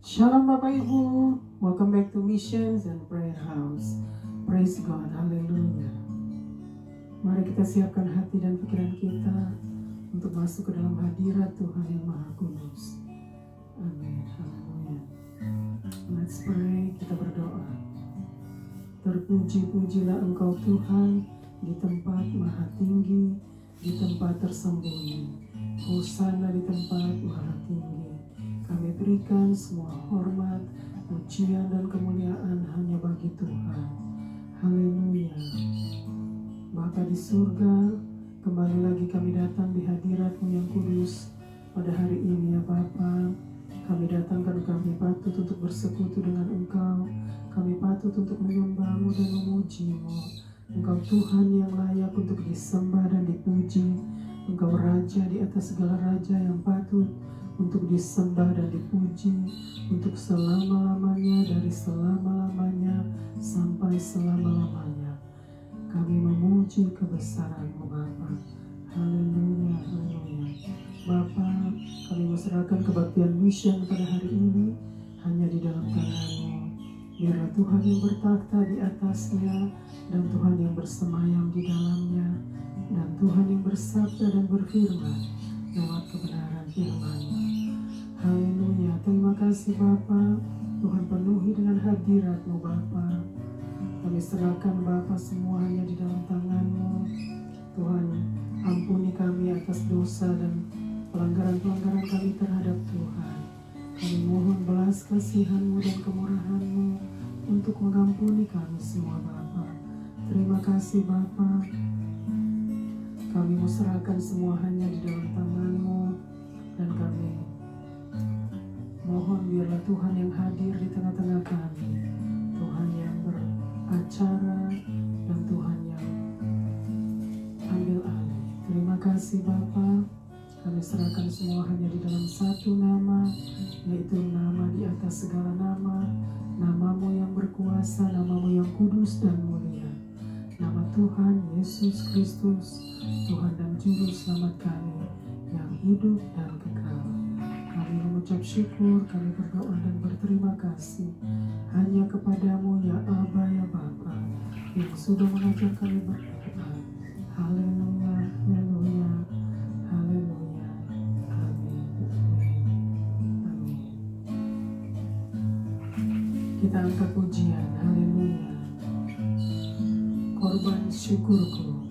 Shalom Bapak Ibu, welcome back to Missions and Prayer House. Praise God, haleluya. Mari kita siapkan hati dan pikiran kita untuk masuk ke dalam hadirat Tuhan yang Maha Kudus. Amin, haleluya. Let's pray, kita berdoa. Terpuji-pujilah Engkau Tuhan di tempat maha tinggi, di tempat tersembunyi. Hosana di tempat maha tinggi. Kami berikan semua hormat, pujian dan kemuliaan hanya bagi Tuhan. Haleluya. Bapa di surga, kembali lagi kami datang di hadirat-Mu yang kudus pada hari ini ya Bapa. Kami datang karena kami patut untuk bersekutu dengan Engkau. Kami patut untuk menyembah-Mu dan memuji-Mu. Engkau Tuhan yang layak untuk disembah dan dipuji. Engkau Raja di atas segala raja yang patut untuk disembah dan dipuji, untuk selama-lamanya, dari selama-lamanya sampai selama-lamanya. Kami memuji kebesaran-Mu Bapa. Haleluya, haleluya. Bapa, kami menyerahkan kebaktian mission pada hari ini hanya di dalam tangan-Mu. Biarlah Tuhan yang bertakhta di atasnya, dan Tuhan yang bersemayam di dalamnya, dan Tuhan yang bersabda dan berfirman lewat kebenaran firman-Mu. Haleluya, terima kasih Bapa. Tuhan penuhi dengan hadirat-Mu Bapa. Kami serahkan Bapa semuanya di dalam tangan-Mu. Tuhan, ampuni kami atas dosa dan pelanggaran-pelanggaran kami terhadap Tuhan. Kami mohon belas kasihan-Mu dan kemurahan-Mu untuk mengampuni kami semua Bapa. Terima kasih Bapa. Kami mau serahkan semua hanya di dalam tangan-Mu, dan kami mohon biarlah Tuhan yang hadir di tengah-tengah kami, Tuhan yang beracara, dan Tuhan yang ambil alih. Terima kasih Bapa. Kami serahkan semua hanya di dalam satu nama, yaitu nama di atas segala nama, nama-Mu yang berkuasa, nama-Mu yang kudus dan mulia, nama Tuhan Yesus Kristus, Tuhan dan Juru Selamat kami yang hidup dan kekal. Kami mengucap syukur, kami berdoa dan berterima kasih hanya kepadamu ya Aba ya Bapa, yang sudah mengajar kami berdoa. Haleluya, haleluya, haleluya. Amin, amin, amin. Kita angkat pujian, haleluya. Korban syukurku.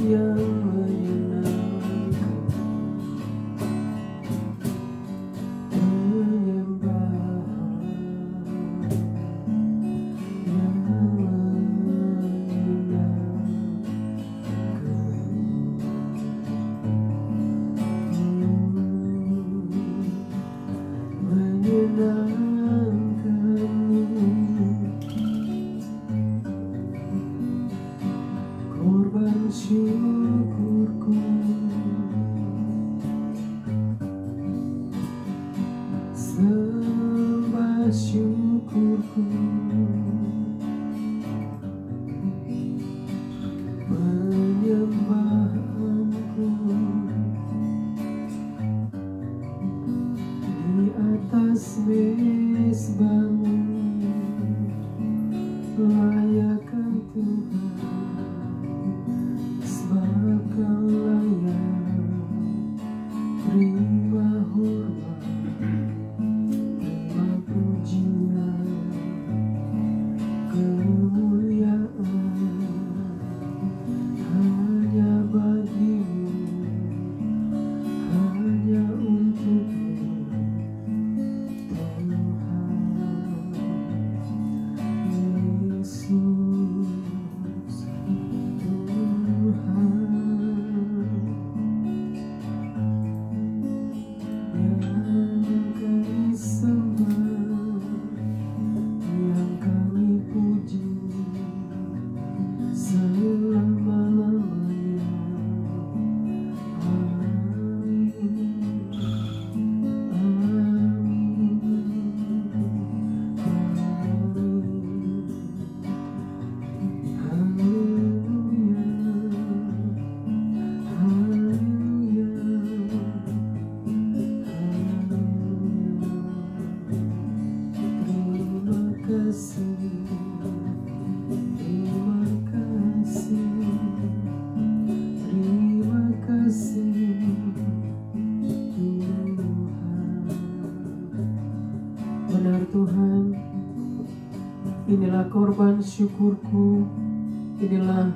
yang menyenangkan, penyembahan yang korban syukurku, sembah syukurku, penyembahanku di atas mezbamu, layakkan Tuhan, sebab Kau layak. Terima hormat, terima pujian, kemuliaan hanya bagimu, hanya untukmu Tuhan Yesus, Tuhan yang kami sembah, yang kami puji selama-lamanya. Amin, amin, haleluya, haleluya, terima kasih, terima kasih, terima kasih Tuhan. Benar Tuhan, inilah korban syukurku, inilah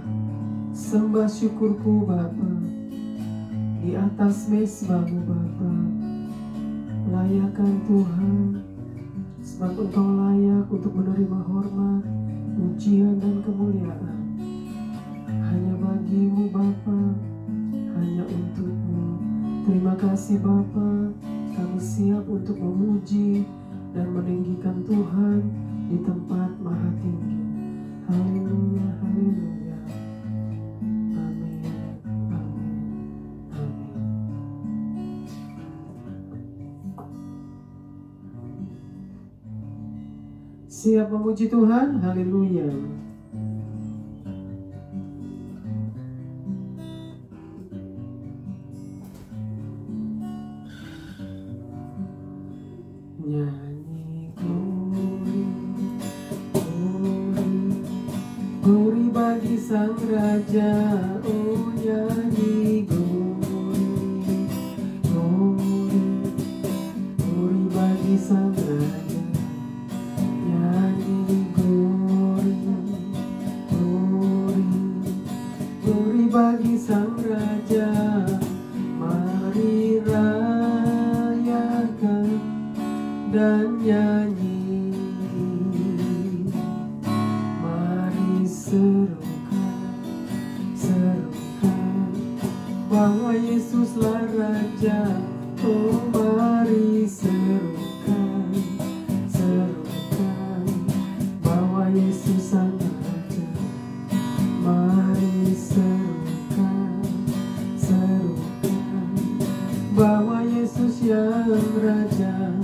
sembah syukurku Bapa, di atas mezbamu Bapa. Layakkan Tuhan, sebab Engkau layak untuk menerima hormat, pujian dan kemuliaan. Hanya bagimu Bapa, hanya untukmu. Terima kasih Bapa, kami siap untuk memuji dan meninggikan Tuhan di tempat maha tinggi. Haleluya, haleluya. Amin, amin, amin. Siap memuji Tuhan, haleluya. Nyanyi glory, glory, glory bagi Sang Raja. Oh nyanyi glory, glory, glory bagi Sang Raja. Nyanyi glory, glory, glory bagi Sang Raja. Mari rayakan dan nyanyi, mari serukan, serukan bahwa Yesuslah Raja. Oh mari serukan, serukan bahwa Yesus Sang Raja. Mari serukan, serukan bahwa Yesus yang Raja.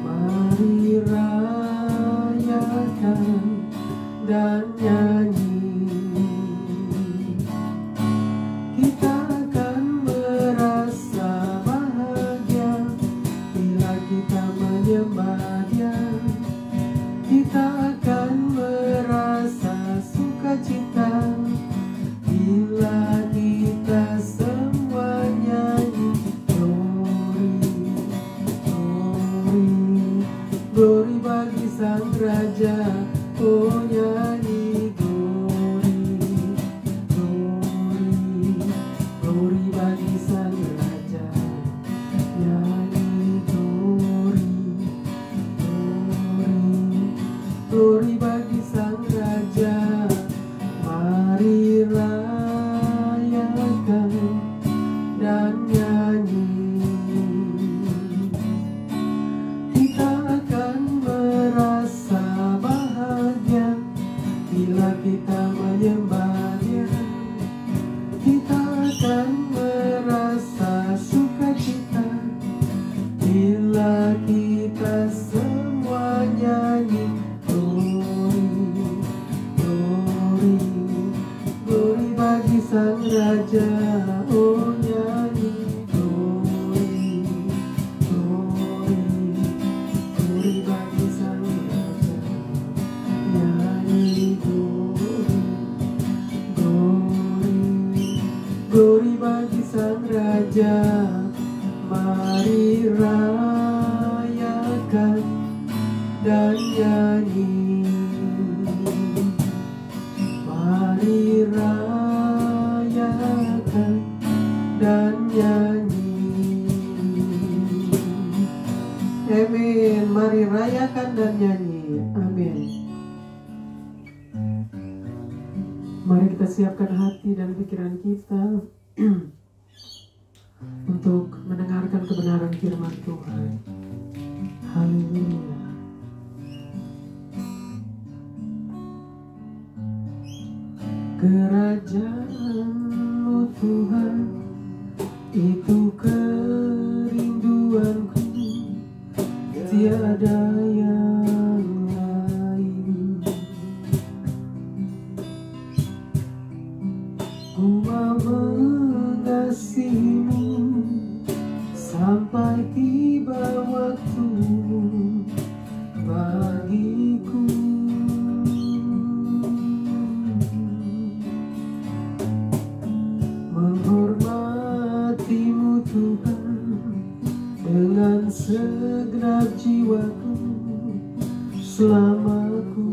Mari rayakan dan nyanyi, kita akan merasa bahagia bila kita menyembah Dia. Kita akan merasa sukacita bila kita semua nyanyi glory, glory. akan merasa sukacita bila kita semua nyanyi glory, glory, glory bagi Sang Raja. Oh nyanyi glory, glory, glory bagi Sang Raja. Nyanyi glory, glory, glory bagi Sang Raja. Mari rayakan dan nyanyi. Mari rayakan dan nyanyi. Amin. Mari rayakan dan nyanyi. Amin. Mari kita siapkan hati dan pikiran kita untuk mendengarkan kebenaran firman Tuhan. Haleluya. Kerajaan-Mu Tuhan, itu kerinduanku, tiada yang lain. Ku mau mengasihi-Mu sampai tiba waktu-Mu bagiku. Menghormati-Mu Tuhan dengan segenap jiwaku selama ku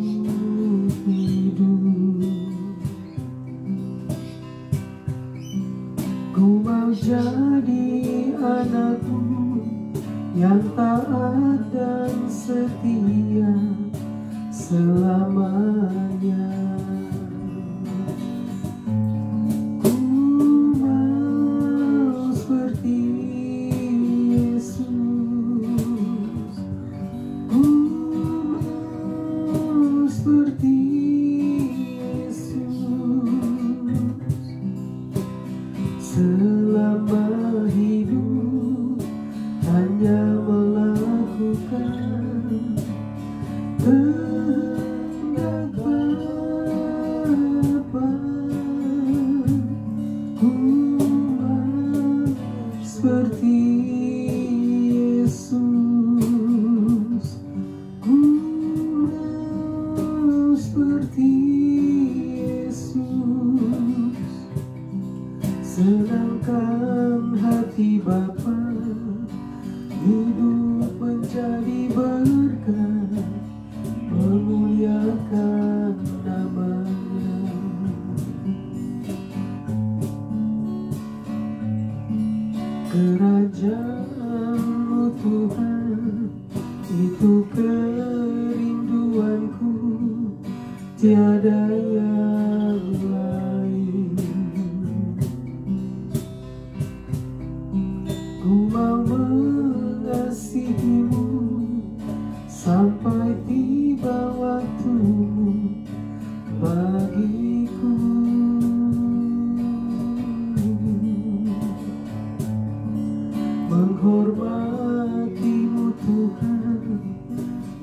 hidup. Ku mau jadi anak-Mu yang taat dan setia selamanya. Ku mau seperti Yesus. Ku mau seperti Yesus. Selama hidup hanya melakukan kehendak Bapa. Ku mau seperti Yesus. Ku mau seperti Yesus. Senangkan hati Bapa, hidup menjadi berkat, memuliakan nama-Nya. Kerajaan-Mu Tuhan, itu kerinduanku, tiada yang lain. Ku mau mengasihi-Mu sampai tiba waktu-Mu bagiku. Menghormati-Mu Tuhan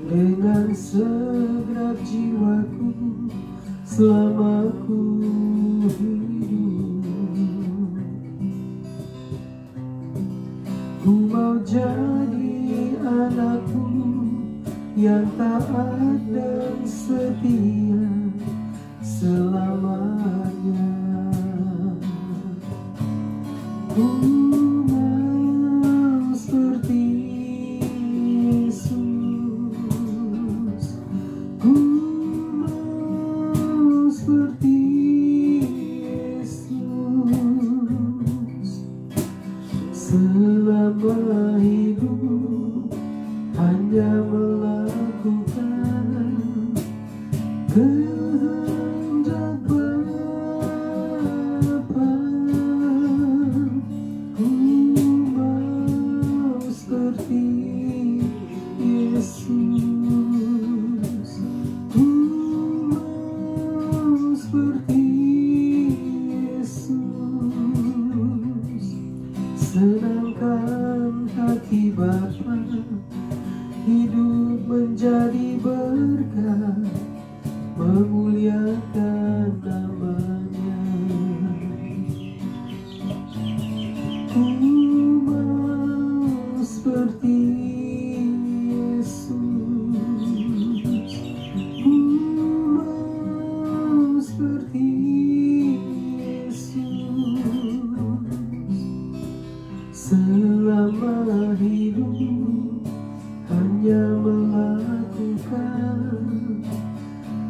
dengan segenap jiwaku selama ku hidup. Ku mau jadi anak-Mu yang taat dan setia selamanya. Ku mau seperti Yesus. Ku mau seperti Yesus. Selama hidup hanya melakukan kehendak Bapa. Ku mau seperti Yesus. Ku mau seperti Yesus. Senangkan hati Bapa, hidup menjadi berkah, memuliakan nama-Nya. Ku mau seperti Yesus, ku mau seperti Yesus. Selama hidup hanya melakukan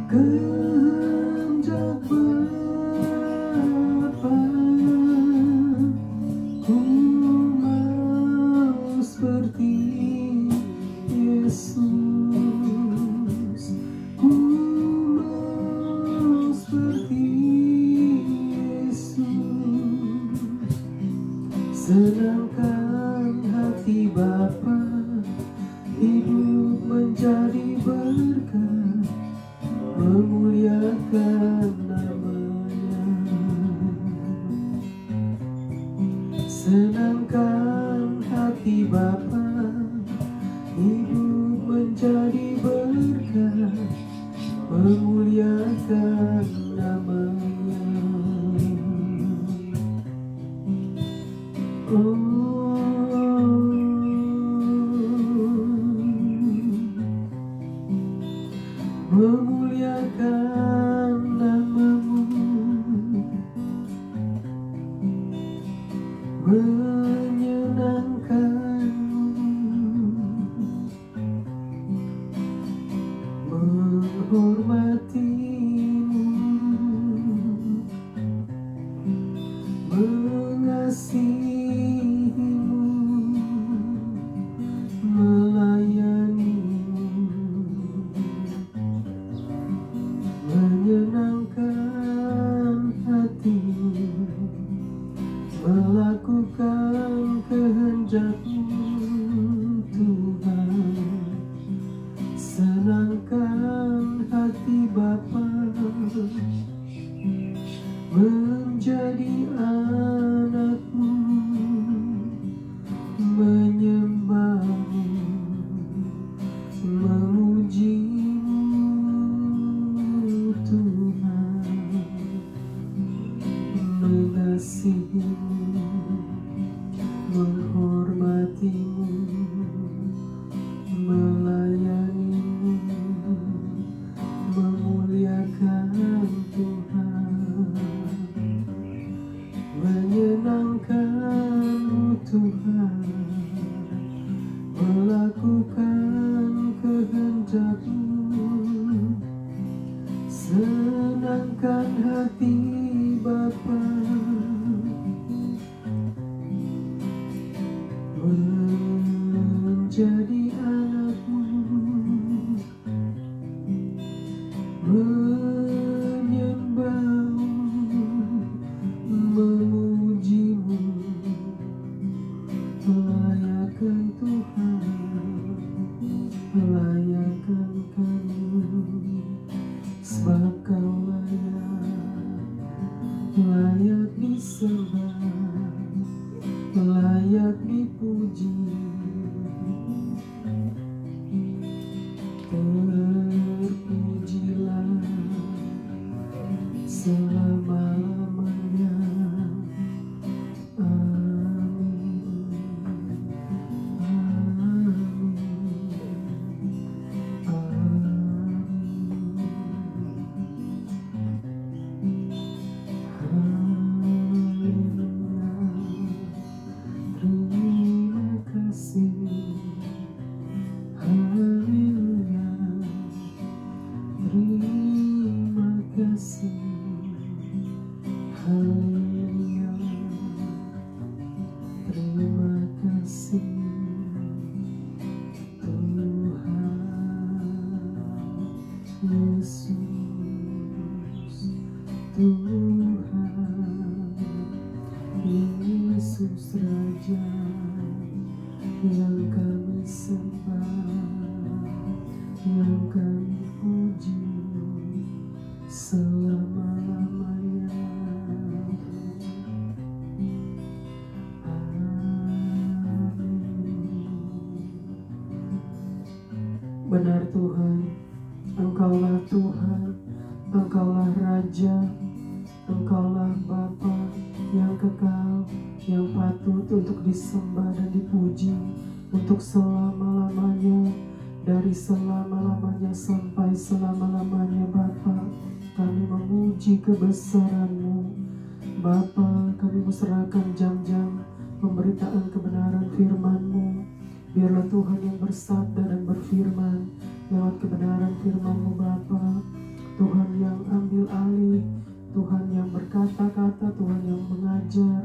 kehendak Bapa. Ku mau seperti Yesus, ku mau seperti Yesus. Senangkan hati Bapa, hidup menjadi berkah, memuliakan nama-Nya. Senangkan hati Bapa, hidup menjadi berkah, memuliakan nama-Nya. Memuliakan nama-Mu, menyenangkan-Mu, menghormati-Mu, mengasihi-Mu, melayani-Mu, menyenangkan hati-Mu, melakukan kehendak-Mu, Tuhan. Senangkan hati Bapa, menjadi anak-Mu, menyembah-Mu, memuji-Mu, Tuhan. Mengasihi-Mu, menghormati-Mu, melayani-Mu, memuliakan Tuhan, menyenangkan-Mu, Tuhan, melakukan kehendak-Mu. Senangkan hati Bapa, menjadi anak-Mu, menyembah-Mu, memuji-Mu, melayakkan Tuhan, melayakkan Kau, sebab Kau layak disembah, layak dipuji. Terpujilah selama-lamanya. Amin, amin, Yesus Raja yang kami sembah, yang kami puji selama-lamanya. Amin. Benar Tuhan, Engkaulah Tuhan, Engkaulah Raja, Engkaulah Bapa yang kekal, yang patut untuk disembah dan dipuji untuk selama-lamanya, dari selama-lamanya sampai selama-lamanya. Bapa, kami memuji kebesaran-Mu. Bapa, kami serahkan jam-jam pemberitaan kebenaran firman-Mu. Biarlah Tuhan yang bersabda dan berfirman lewat kebenaran firman-Mu Bapa. Tuhan yang ambil alih, Tuhan yang berkata-kata, Tuhan yang mengajar,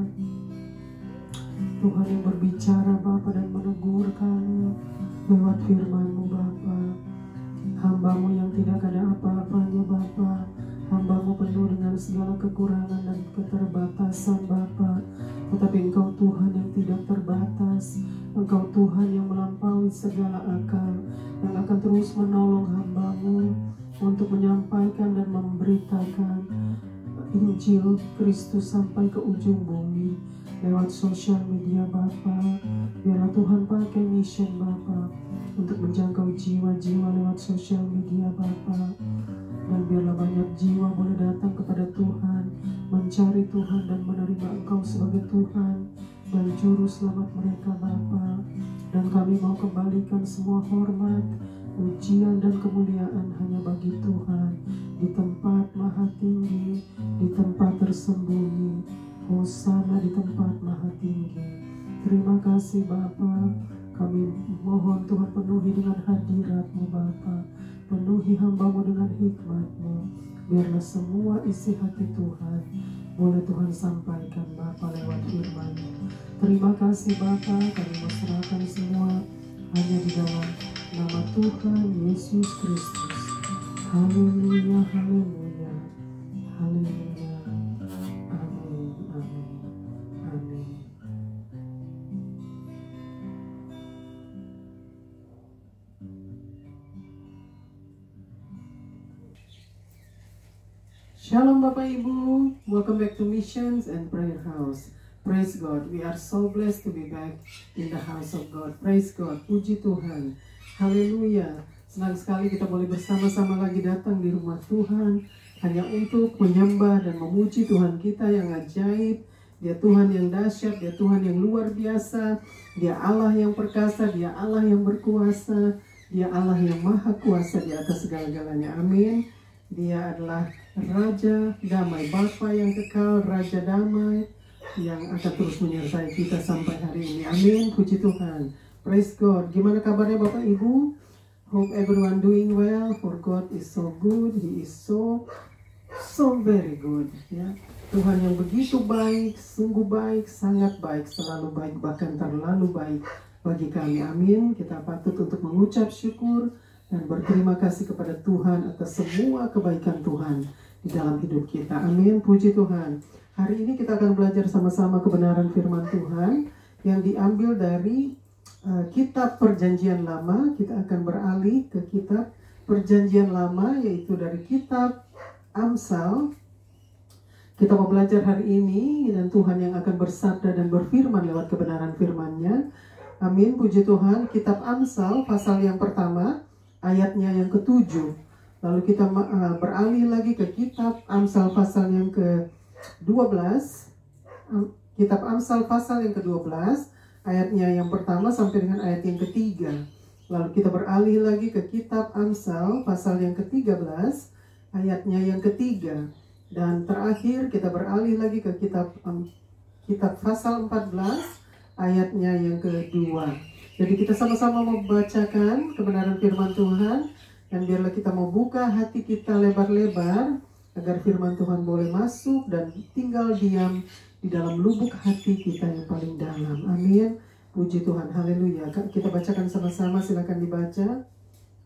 Tuhan yang berbicara Bapa dan menegur kami lewat firman-Mu Bapa. Hamba-Mu yang tidak ada apa-apanya Bapa, hamba-Mu penuh dengan segala kekurangan dan keterbatasan Bapa, tetapi Engkau Tuhan yang tidak terbatas. Engkau Tuhan yang melampaui segala akal, yang akan terus menolong hamba-Mu untuk menyampaikan dan memberitakan Injil Kristus sampai ke ujung bumi lewat sosial media Bapa. Biarlah Tuhan pakai mission Bapa untuk menjangkau jiwa-jiwa lewat sosial media Bapa. Dan biarlah banyak jiwa boleh datang kepada Tuhan, mencari Tuhan dan menerima Engkau sebagai Tuhan dan Juru Selamat mereka Bapa. Dan kami mau kembalikan semua hormat, pujian dan kemuliaan hanya bagi Tuhan di tempat maha tinggi, di tempat tersembunyi. Hosana di tempat maha tinggi. Terima kasih Bapa. Kami mohon Tuhan penuhi dengan hadirat-Mu Bapa. Penuhi hamba-Mu dengan hikmat-Mu. Biarlah semua isi hati Tuhan boleh Tuhan sampaikan Bapa lewat firman-Mu. Terima kasih Bapa, kami serahkan semua hanya di dalam nama Tuhan Yesus Kristus. Haleluya, haleluya, haleluya. Amin, amin, amin. Shalom Bapak Ibu, welcome back to Missions and Prayer House. Praise God, we are so blessed to be back in the house of God. Praise God, puji Tuhan. Haleluya, senang sekali kita boleh bersama-sama lagi datang di rumah Tuhan hanya untuk menyembah dan memuji Tuhan kita yang ajaib. Dia Tuhan yang dahsyat, Dia Tuhan yang luar biasa, Dia Allah yang perkasa, Dia Allah yang berkuasa, Dia Allah yang maha kuasa di atas segala-galanya. Amin. Dia adalah Raja Damai, Bapa yang kekal, Raja Damai yang akan terus menyertai kita sampai hari ini. Amin, puji Tuhan. Praise God. Gimana kabarnya Bapak Ibu? Hope everyone doing well, for God is so good, He is so very good. Ya, Tuhan yang begitu baik, sungguh baik, sangat baik, selalu baik, bahkan terlalu baik bagi kami. Amin. Kita patut untuk mengucap syukur dan berterima kasih kepada Tuhan atas semua kebaikan Tuhan di dalam hidup kita. Amin, puji Tuhan. Hari ini kita akan belajar sama-sama kebenaran firman Tuhan yang diambil dari kitab Perjanjian Lama. Kita akan beralih ke kitab Perjanjian Lama, yaitu dari kitab Amsal. Kita mau belajar hari ini, dan Tuhan yang akan bersabda dan berfirman lewat kebenaran firman-Nya. Amin, puji Tuhan. Kitab Amsal pasal yang pertama, ayatnya yang ke-7. Lalu kita beralih lagi ke kitab Amsal pasal yang ke-12. Kitab Amsal pasal yang ke-12, ayatnya yang pertama sampai dengan ayat yang ketiga. Lalu kita beralih lagi ke kitab Amsal pasal yang ke-13, ayatnya yang ketiga. Dan terakhir kita beralih lagi ke kitab pasal 14, ayatnya yang kedua. Jadi kita sama-sama membacakan kebenaran firman Tuhan, dan biarlah kita mau buka hati kita lebar-lebar agar firman Tuhan boleh masuk dan tinggal diam di dalam lubuk hati kita yang paling dalam. Amin. Puji Tuhan. Haleluya. Kita bacakan sama-sama, silakan dibaca.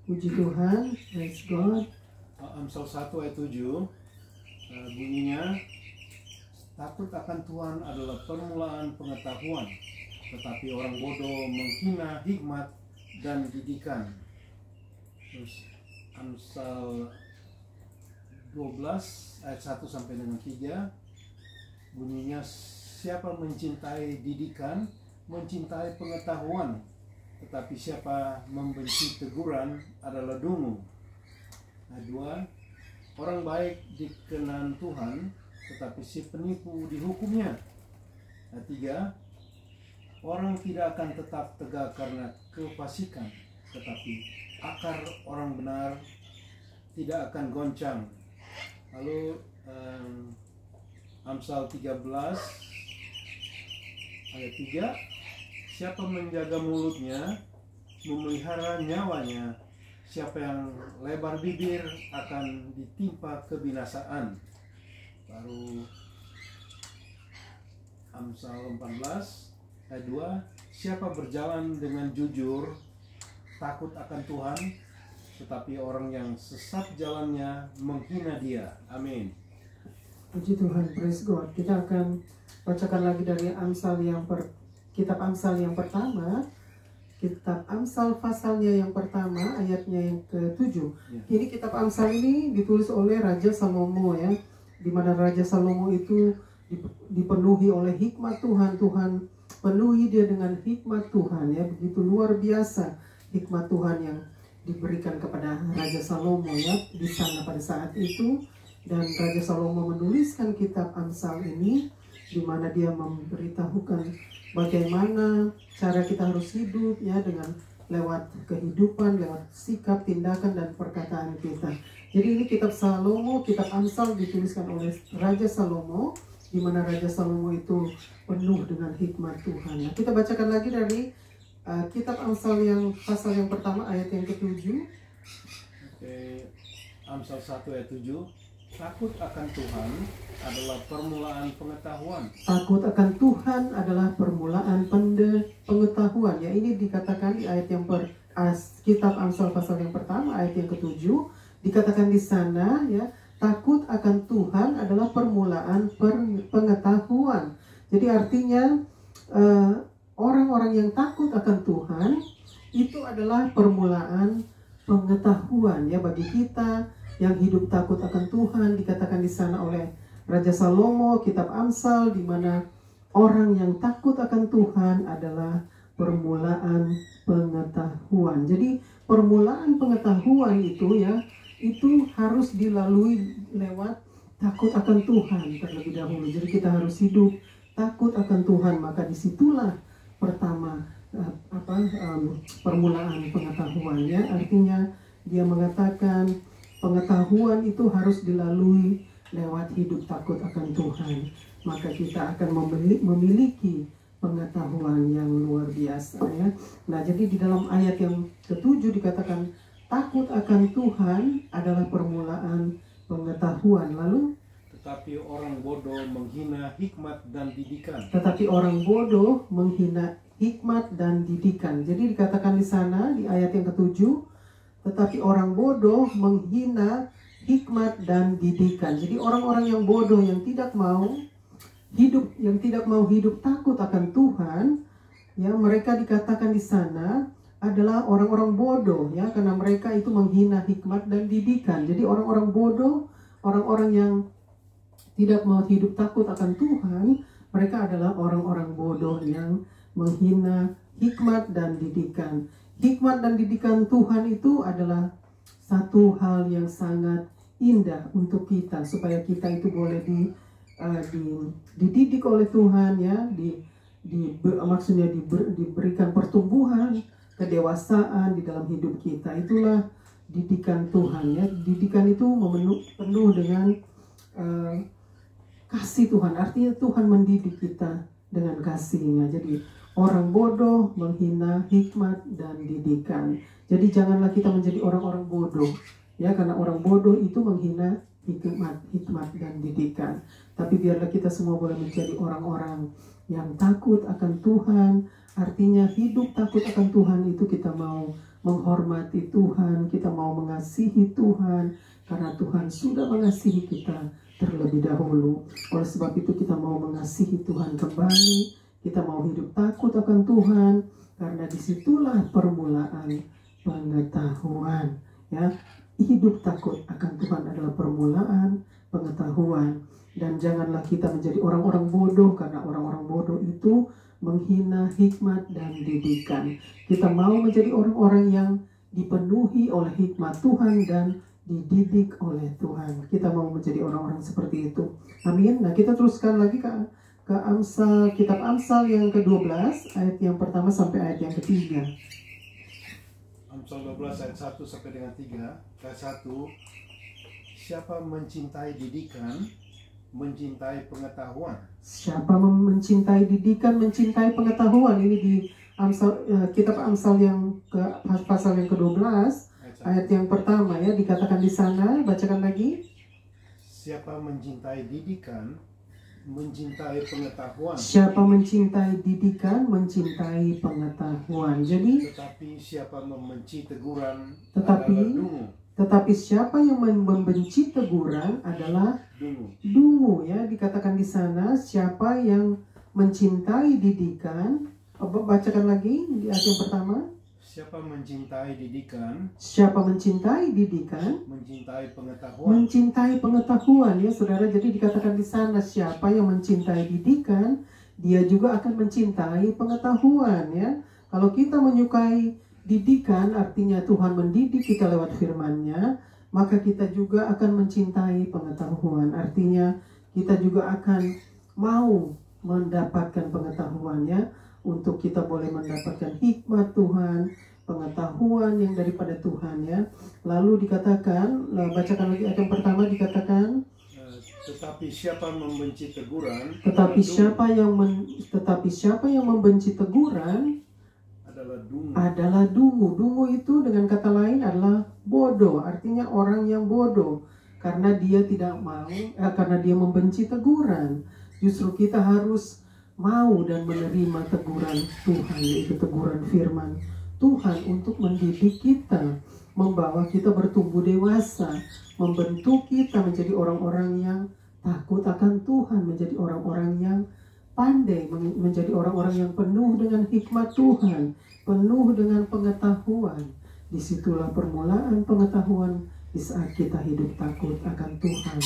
Puji Tuhan. Praise God. Amsal 1 ayat 7 bunyinya, takut akan Tuhan adalah permulaan pengetahuan, tetapi orang bodoh menghina hikmat dan didikan. Terus Amsal 12 ayat 1 sampai dengan 3 bunyinya, siapa mencintai didikan, mencintai pengetahuan, tetapi siapa membenci teguran adalah dungu. Nah, 2, orang baik dikenan Tuhan, tetapi si penipu dihukumnya. Nah, 3, orang tidak akan tetap tegak karena kefasikan, tetapi akar orang benar tidak akan goncang. Lalu Amsal 13 ayat 3, siapa menjaga mulutnya memelihara nyawanya, siapa yang lebar bibir akan ditimpa kebinasaan. Baru Amsal 14 ayat 2, siapa berjalan dengan jujur takut akan Tuhan, tetapi orang yang sesat jalannya menghina dia. Amin. Puji Tuhan, praise God. Kita akan bacakan lagi dari kitab Amsal yang pertama. Kitab Amsal pasalnya yang pertama, ayatnya yang ke-7. Ya. Ini kitab Amsal ini ditulis oleh Raja Salomo, ya, di mana Raja Salomo itu dipenuhi oleh hikmat Tuhan. Tuhan penuhi dia dengan hikmat Tuhan, ya, begitu luar biasa hikmat Tuhan yang diberikan kepada Raja Salomo, ya, di sana pada saat itu. Dan Raja Salomo menuliskan kitab Amsal ini, di mana dia memberitahukan bagaimana cara kita harus hidup, ya, dengan lewat kehidupan, lewat sikap, tindakan, dan perkataan kita. Jadi ini kitab Salomo, kitab Amsal dituliskan oleh Raja Salomo, di mana Raja Salomo itu penuh dengan hikmat Tuhan. Nah, kita bacakan lagi dari kitab Amsal yang pasal yang pertama, ayat yang ke-7. Oke, Amsal 1 ayat 7. Takut akan Tuhan adalah permulaan pengetahuan. Takut akan Tuhan adalah permulaan pengetahuan. Ya, ini dikatakan di ayat yang kitab Amsal pasal yang pertama, ayat yang ke-7. Dikatakan di sana, ya, takut akan Tuhan adalah permulaan pengetahuan. Jadi artinya orang-orang yang takut akan Tuhan itu adalah permulaan pengetahuan, ya, bagi kita yang hidup takut akan Tuhan. Dikatakan di sana oleh Raja Salomo, kitab Amsal, di mana orang yang takut akan Tuhan adalah permulaan pengetahuan. Jadi permulaan pengetahuan itu, ya, itu harus dilalui lewat takut akan Tuhan terlebih dahulu. Jadi kita harus hidup takut akan Tuhan, maka disitulah pertama permulaan pengetahuannya. Artinya dia mengatakan pengetahuan itu harus dilalui lewat hidup takut akan Tuhan. Maka kita akan memiliki pengetahuan yang luar biasa, ya. Nah, jadi di dalam ayat yang ke-7 dikatakan takut akan Tuhan adalah permulaan pengetahuan. Lalu Tetapi orang bodoh menghina hikmat dan didikan. tetapi orang bodoh menghina hikmat dan didikan. Jadi dikatakan di sana di ayat yang ke-7, tetapi orang bodoh menghina hikmat dan didikan. Jadi orang-orang yang bodoh yang tidak mau hidup takut akan Tuhan, ya, mereka dikatakan di sana adalah orang-orang bodoh, ya, karena mereka itu menghina hikmat dan didikan. Jadi orang-orang bodoh, orang-orang yang tidak mau hidup takut akan Tuhan, mereka adalah orang-orang bodoh yang menghina hikmat dan didikan. Hikmat dan didikan Tuhan itu adalah satu hal yang sangat indah untuk kita, supaya kita itu boleh dididik oleh Tuhan, ya, maksudnya diberikan pertumbuhan, kedewasaan di dalam hidup kita. Itulah didikan Tuhan, ya. Didikan itu penuh dengan kasih Tuhan. Artinya Tuhan mendidik kita dengan kasih-Nya. Jadi orang bodoh menghina hikmat dan didikan. Jadi janganlah kita menjadi orang-orang bodoh, ya, karena orang bodoh itu menghina hikmat dan didikan. Tapi biarlah kita semua boleh menjadi orang-orang yang takut akan Tuhan. Artinya hidup takut akan Tuhan itu kita mau menghormati Tuhan, kita mau mengasihi Tuhan, karena Tuhan sudah mengasihi kita terlebih dahulu. Oleh sebab itu kita mau mengasihi Tuhan kembali, kita mau hidup takut akan Tuhan, karena disitulah permulaan pengetahuan, ya. Hidup takut akan Tuhan adalah permulaan pengetahuan. Dan janganlah kita menjadi orang-orang bodoh, karena orang-orang bodoh itu menghina hikmat dan didikan. Kita mau menjadi orang-orang yang dipenuhi oleh hikmat Tuhan dan dididik oleh Tuhan. Kita mau menjadi orang-orang seperti itu. Amin. Nah, kita teruskan lagi ke Amsal, kitab Amsal yang ke-12, ayat yang pertama sampai ayat yang ketiga. Amsal 12 ayat 1 sampai dengan 3. Ayat 1. Siapa mencintai didikan, mencintai pengetahuan. Siapa mencintai didikan, mencintai pengetahuan. Ini di Amsal, kitab Amsal yang pasal yang ke-12, ayat yang pertama ya, dikatakan di sana, bacakan lagi. Siapa mencintai didikan, mencintai pengetahuan. Siapa mencintai didikan, mencintai pengetahuan. Jadi, tetapi siapa membenci teguran Tetapi- adalah dungu. tetapi siapa yang membenci teguran adalah dungu ya, dikatakan di sana. Siapa yang mencintai didikan, bacakan lagi di ayat yang pertama. Siapa mencintai didikan, Siapa mencintai didikan, mencintai pengetahuan. mencintai pengetahuan ya saudara. Jadi dikatakan di sana, siapa yang mencintai didikan, dia juga akan mencintai pengetahuan ya. Kalau kita menyukai didikan, artinya Tuhan mendidik kita lewat firman-Nya, maka kita juga akan mencintai pengetahuan. Artinya kita juga akan mau mendapatkan pengetahuannya, untuk kita boleh mendapatkan hikmat Tuhan, pengetahuan yang daripada Tuhan ya. Lalu dikatakan, bacakan lagi ayat yang pertama, dikatakan Tetapi siapa membenci teguran, tetapi siapa yang membenci teguran adalah dungu. Dungu itu dengan kata lain adalah bodoh, artinya orang yang bodoh, karena dia tidak mau, karena dia membenci teguran. Justru kita harus mau dan menerima teguran Tuhan, yaitu teguran firman Tuhan untuk mendidik kita, membawa kita bertumbuh dewasa, membentuk kita menjadi orang-orang yang takut akan Tuhan, menjadi orang-orang yang pandai, menjadi orang-orang yang penuh dengan hikmat Tuhan, penuh dengan pengetahuan. Disitulah permulaan pengetahuan di saat kita hidup takut akan Tuhan.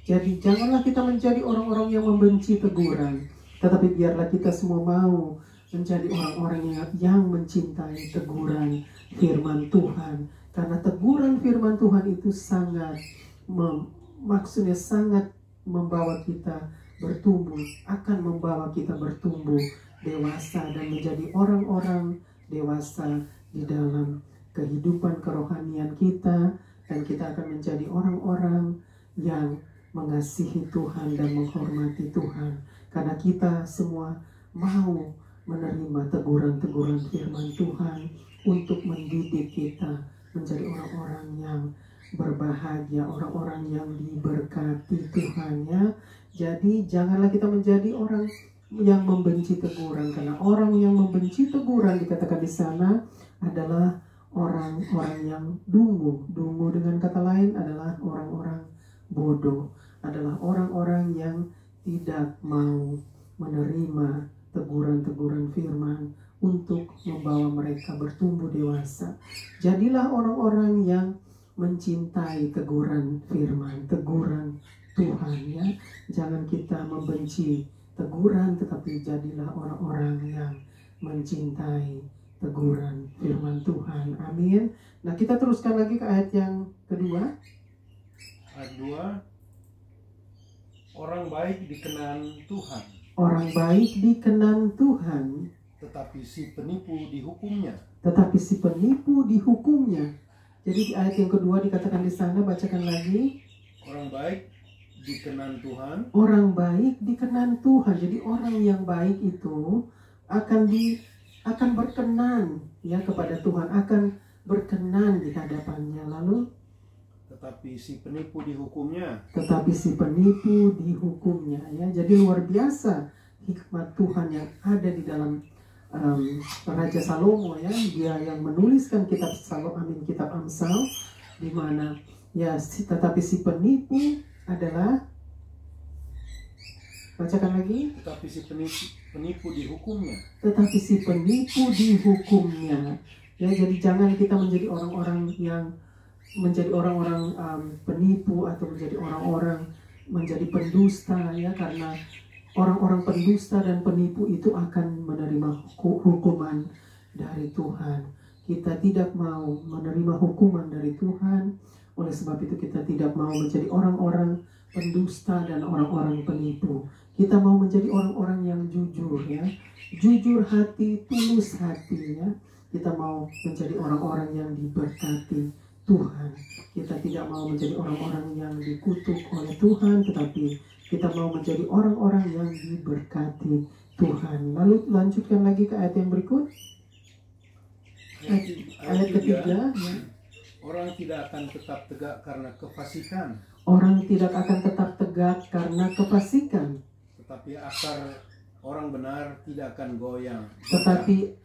Jadi janganlah kita menjadi orang-orang yang membenci teguran, tetapi biarlah kita semua mau menjadi orang-orang yang mencintai teguran firman Tuhan. Karena teguran firman Tuhan itu sangat membawa kita bertumbuh, akan membawa kita bertumbuh dewasa dan menjadi orang-orang dewasa di dalam kehidupan kerohanian kita, dan kita akan menjadi orang-orang yang mengasihi Tuhan dan menghormati Tuhan, karena kita semua mau menerima teguran-teguran firman Tuhan untuk mendidik kita menjadi orang-orang yang berbahagia, orang-orang yang diberkati Tuhan ya. Jadi janganlah kita menjadi orang yang membenci teguran, karena orang yang membenci teguran dikatakan di sana adalah orang-orang yang dungu. Dungu dengan kata lain adalah orang-orang bodoh, adalah orang-orang yang tidak mau menerima teguran-teguran firman untuk membawa mereka bertumbuh dewasa. Jadilah orang-orang yang mencintai teguran firman, teguran Tuhan ya. Jangan kita membenci teguran, tetapi jadilah orang-orang yang mencintai teguran firman Tuhan. Amin. Nah, kita teruskan lagi ke ayat yang kedua. Ayat 2. Orang baik dikenan Tuhan, Orang baik dikenan Tuhan, tetapi si penipu dihukumnya. tetapi si penipu dihukumnya. Jadi di ayat yang kedua dikatakan di sana, bacakan lagi. Orang baik dikenan Tuhan, Orang baik dikenan Tuhan. Jadi orang yang baik itu akan berkenan ya kepada Tuhan, akan berkenan di hadapannya. Lalu tetapi si penipu dihukumnya. Tetapi si penipu dihukumnya ya. Jadi luar biasa hikmat Tuhan yang ada di dalam Raja Salomo ya. Dia yang menuliskan kitab Amsal, di mana ya tetapi si penipu adalah, bacakan lagi. Tetapi si penipu dihukumnya. Tetapi si penipu dihukumnya. Ya, jadi jangan kita menjadi orang-orang yang menjadi orang-orang penipu, atau menjadi orang-orang menjadi pendusta ya, karena orang-orang pendusta dan penipu itu akan menerima hukuman dari Tuhan. Kita tidak mau menerima hukuman dari Tuhan. Oleh sebab itu kita tidak mau menjadi orang-orang pendusta dan orang-orang penipu. Kita mau menjadi orang-orang yang jujur, ya, jujur hati, tulus hati, ya. Kita mau menjadi orang-orang yang diberkati Tuhan. Kita tidak mau menjadi orang-orang yang dikutuk oleh Tuhan, tetapi kita mau menjadi orang-orang yang diberkati Tuhan. Lalu lanjutkan lagi ke ayat yang berikut. Ayat ketiga, ya. Orang tidak akan tetap tegak karena kefasikan. Orang tidak akan tetap tegak karena kefasikan. Tetapi akar orang benar tidak akan goyang. Tetapi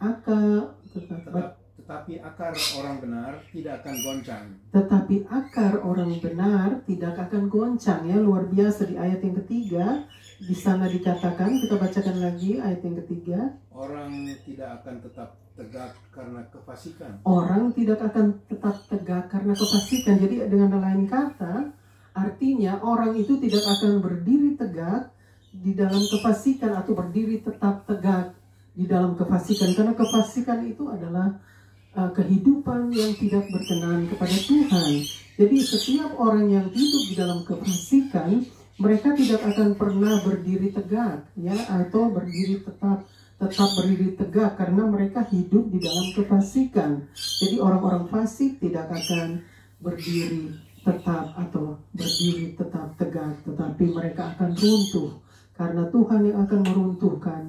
akar orang benar tidak akan goncang. Tetapi akar orang benar tidak akan goncang, ya. Luar biasa di ayat yang ketiga. Di sana dikatakan, kita bacakan lagi ayat yang ketiga. Orang tidak akan tetap tegak karena kefasikan. Orang tidak akan tetap tegak karena kefasikan. Jadi dengan lain kata, artinya orang itu tidak akan berdiri tegak di dalam kefasikan atau berdiri tetap tegak di dalam kefasikan. Karena kefasikan itu adalah kehidupan yang tidak berkenan kepada Tuhan. Jadi setiap orang yang hidup di dalam kefasikan, mereka tidak akan pernah berdiri tegak, ya, atau berdiri tetap berdiri tegak karena mereka hidup di dalam kefasikan. Jadi orang-orang fasik tidak akan berdiri tetap atau berdiri tetap tegak, tetapi mereka akan runtuh karena Tuhan yang akan meruntuhkan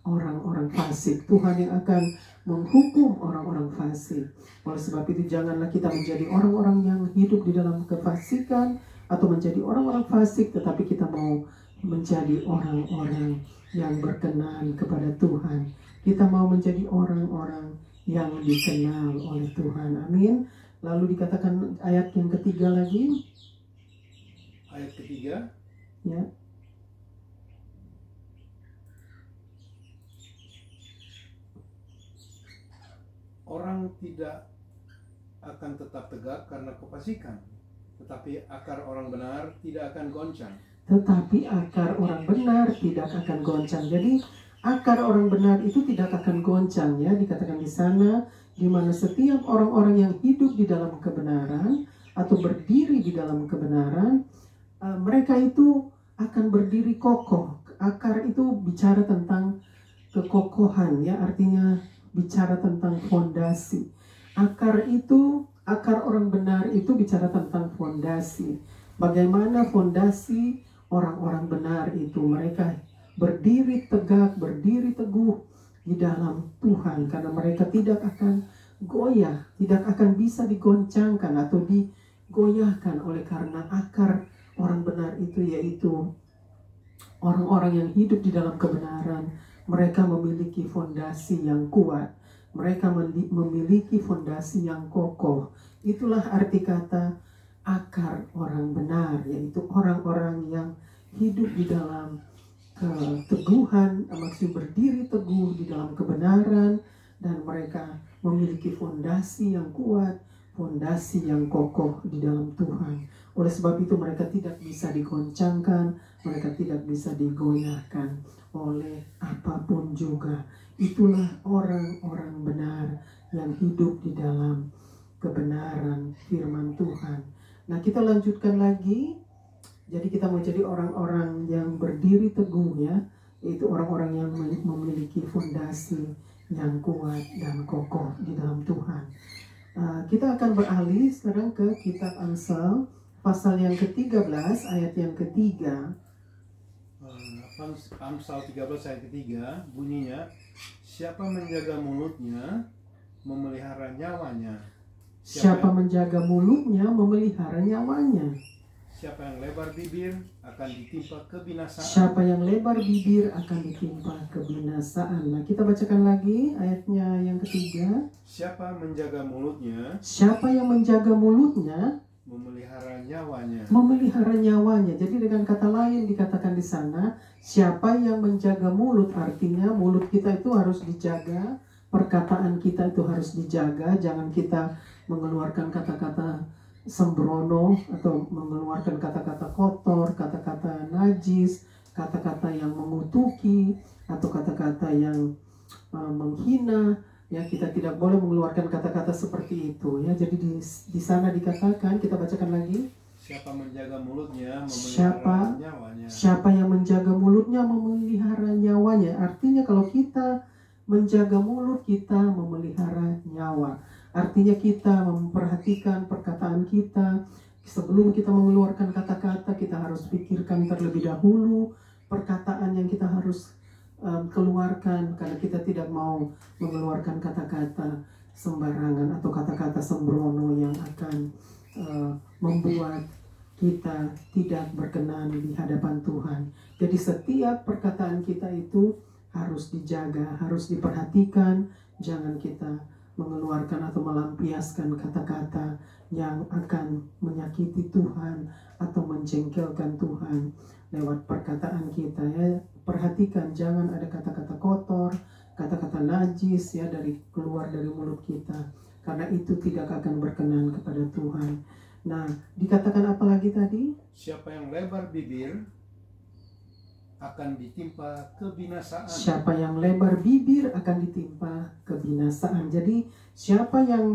orang-orang fasik. Tuhan yang akan menghukum orang-orang fasik. Oleh sebab itu janganlah kita menjadi orang-orang yang hidup di dalam kefasikan atau menjadi orang-orang fasik, tetapi kita mau menjadi orang-orang yang berkenan kepada Tuhan. Kita mau menjadi orang-orang yang dikenal oleh Tuhan. Amin. Lalu dikatakan ayat yang ketiga lagi. Ayat ketiga. Ya. Orang tidak akan tetap tegak karena kefasikan, tetapi akar orang benar tidak akan goncang. Tetapi akar orang benar tidak akan goncang. Jadi akar orang benar itu tidak akan goncang, ya. Dikatakan di sana, di mana setiap orang-orang yang hidup di dalam kebenaran atau berdiri di dalam kebenaran, mereka itu akan berdiri kokoh. Akar itu bicara tentang kekokohan, ya, artinya bicara tentang fondasi. Akar orang benar itu bicara tentang fondasi. Bagaimana fondasi orang-orang benar itu? Mereka berdiri tegak, berdiri teguh di dalam Tuhan, karena mereka tidak akan goyah, tidak akan bisa digoncangkan atau digoyahkan oleh karena akar orang benar itu, yaitu orang-orang yang hidup di dalam kebenaran. Mereka memiliki fondasi yang kuat, mereka memiliki fondasi yang kokoh. Itulah arti kata akar orang benar, yaitu orang-orang yang hidup di dalam keteguhan, maksud berdiri teguh di dalam kebenaran, dan mereka memiliki fondasi yang kuat, fondasi yang kokoh di dalam Tuhan. Oleh sebab itu mereka tidak bisa digoncangkan, mereka tidak bisa digoyahkan oleh apapun juga. Itulah orang-orang benar yang hidup di dalam kebenaran firman Tuhan. Nah, kita lanjutkan lagi. Jadi kita menjadi orang-orang yang berdiri teguh, ya, yaitu orang-orang yang memiliki fondasi yang kuat dan kokoh di dalam Tuhan. Kita akan beralih sekarang ke kitab Amsal pasal yang ke-13 ayat yang ketiga. Amsal 13 ayat ketiga bunyinya, siapa menjaga mulutnya memelihara nyawanya. Siapa menjaga mulutnya memelihara nyawanya. Siapa yang lebar bibir akan ditimpa kebinasaan. Siapa yang lebar bibir akan ditimpa kebinasaan. Nah, kita bacakan lagi ayatnya yang ketiga. Siapa menjaga mulutnya. Siapa yang menjaga mulutnya memelihara nyawanya. Memelihara nyawanya. Jadi dengan kata lain dikatakan di sana, siapa yang menjaga mulut, artinya mulut kita itu harus dijaga, perkataan kita itu harus dijaga, jangan kita mengeluarkan kata-kata sembrono atau mengeluarkan kata-kata kotor, kata-kata najis kata-kata yang mengutuki atau kata-kata yang menghina, ya kita tidak boleh mengeluarkan kata-kata seperti itu ya. Jadi di sana dikatakan, kita bacakan lagi, siapa menjaga mulutnya siapa memelihara nyawanya. Siapa yang menjaga mulutnya memelihara nyawanya. Artinya kalau kita menjaga mulut, kita memelihara nyawa. Artinya kita memperhatikan perkataan kita. Sebelum kita mengeluarkan kata-kata, kita harus pikirkan terlebih dahulu perkataan yang kita harus keluarkan, karena kita tidak mau mengeluarkan kata-kata sembarangan atau kata-kata sembrono yang akan membuat kita tidak berkenan di hadapan Tuhan. Jadi setiap perkataan kita itu harus dijaga, harus diperhatikan. Jangan kita mengeluarkan atau melampiaskan kata-kata yang akan menyakiti Tuhan atau menjengkelkan Tuhan lewat perkataan kita ya. Perhatikan jangan ada kata-kata kotor, kata-kata najis ya keluar dari mulut kita, karena itu tidak akan berkenan kepada Tuhan. Nah, dikatakan apa lagi tadi? Siapa yang lebar bibir akan ditimpa kebinasaan. Siapa yang lebar bibir akan ditimpa kebinasaan. Jadi siapa yang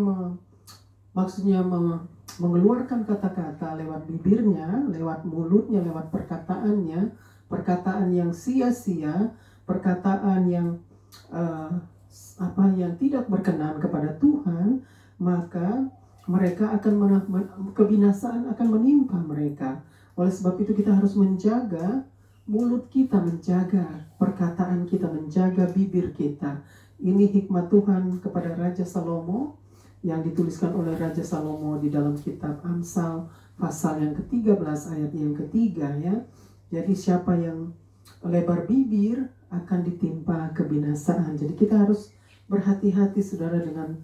maksudnya mengeluarkan kata-kata lewat bibirnya, lewat mulutnya, lewat perkataannya, perkataan yang sia-sia, perkataan yang yang tidak berkenan kepada Tuhan, maka mereka akan kebinasaan akan menimpa mereka. Oleh sebab itu kita harus menjaga mulut kita, menjaga perkataan kita, menjaga bibir kita. Ini hikmat Tuhan kepada Raja Salomo yang dituliskan oleh Raja Salomo di dalam kitab Amsal pasal yang ke-13 ayat yang ketiga ya. Jadi siapa yang lebar bibir akan ditimpa kebinasaan. Jadi kita harus berhati-hati saudara dengan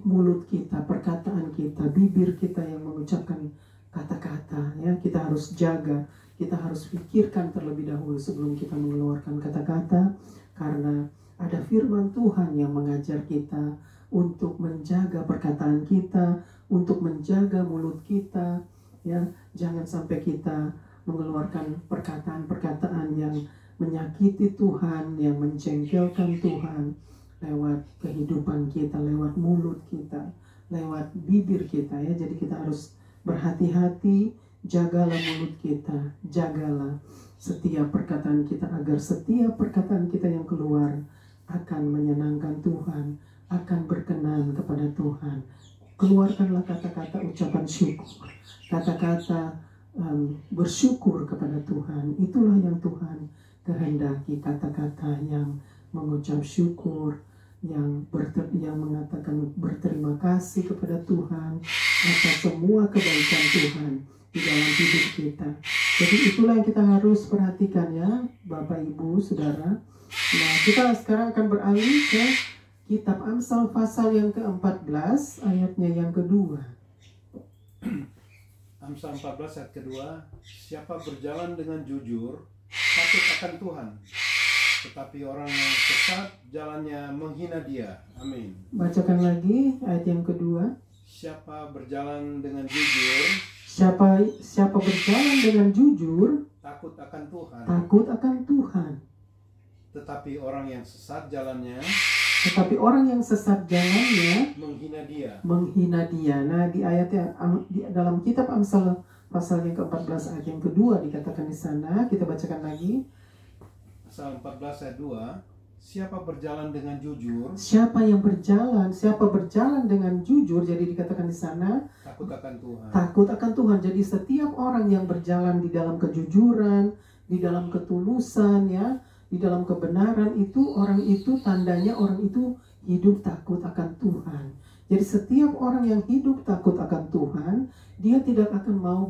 mulut kita, perkataan kita, bibir kita yang mengucapkan kata-kata ya. Kita harus jaga, kita harus pikirkan terlebih dahulu sebelum kita mengeluarkan kata-kata, karena ada firman Tuhan yang mengajar kita untuk menjaga perkataan kita, untuk menjaga mulut kita ya. Jangan sampai kita mengeluarkan perkataan-perkataan yang menyakiti Tuhan, yang menjengkelkan Tuhan lewat kehidupan kita, lewat mulut kita, lewat bibir kita ya. Jadi kita harus berhati-hati, jagalah mulut kita, jagalah setiap perkataan kita, agar setiap perkataan kita yang keluar akan menyenangkan Tuhan, akan berkenan kepada Tuhan. Keluarkanlah kata-kata ucapan syukur, kata-kata bersyukur kepada Tuhan. Itulah yang Tuhan kehendaki, kata-kata yang mengucap syukur, yang mengatakan berterima kasih kepada Tuhan atas semua kebaikan Tuhan di dalam hidup kita. Jadi itulah yang kita harus perhatikan ya Bapak Ibu Saudara. Nah, kita sekarang akan beralih ke kitab Amsal pasal yang ke-14 ayatnya yang kedua. Amsal 14 ayat kedua, siapa berjalan dengan jujur takut akan Tuhan, tetapi orang yang sesat jalannya menghina dia. Amin. Bacakan lagi ayat yang kedua. Siapa berjalan dengan jujur, siapa berjalan dengan jujur takut akan Tuhan, tetapi orang yang sesat jalannya menghina dia. Nah, di ayatnya di dalam kitab Amsal pasal yang ke-14 ayat yang kedua dikatakan di sana, kita bacakan lagi. Amsal 14 ayat 2, siapa berjalan dengan jujur, siapa berjalan dengan jujur, jadi dikatakan di sana takut akan Tuhan. Jadi setiap orang yang berjalan di dalam kejujuran, di dalam ketulusan ya, di dalam kebenaran, itu orang itu tandanya orang itu hidup takut akan Tuhan. Jadi setiap orang yang hidup takut akan Tuhan, dia tidak akan mau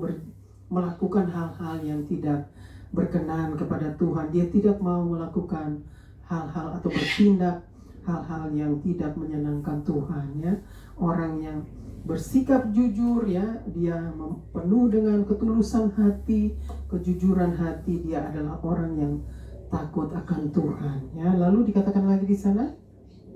melakukan hal-hal yang tidak berkenan kepada Tuhan. Dia tidak mau melakukan hal-hal atau bertindak hal-hal yang tidak menyenangkan Tuhan ya. Orang yang bersikap jujur ya, dia penuh dengan ketulusan hati, kejujuran hati, dia adalah orang yang takut akan Tuhan ya. Lalu dikatakan lagi di sana,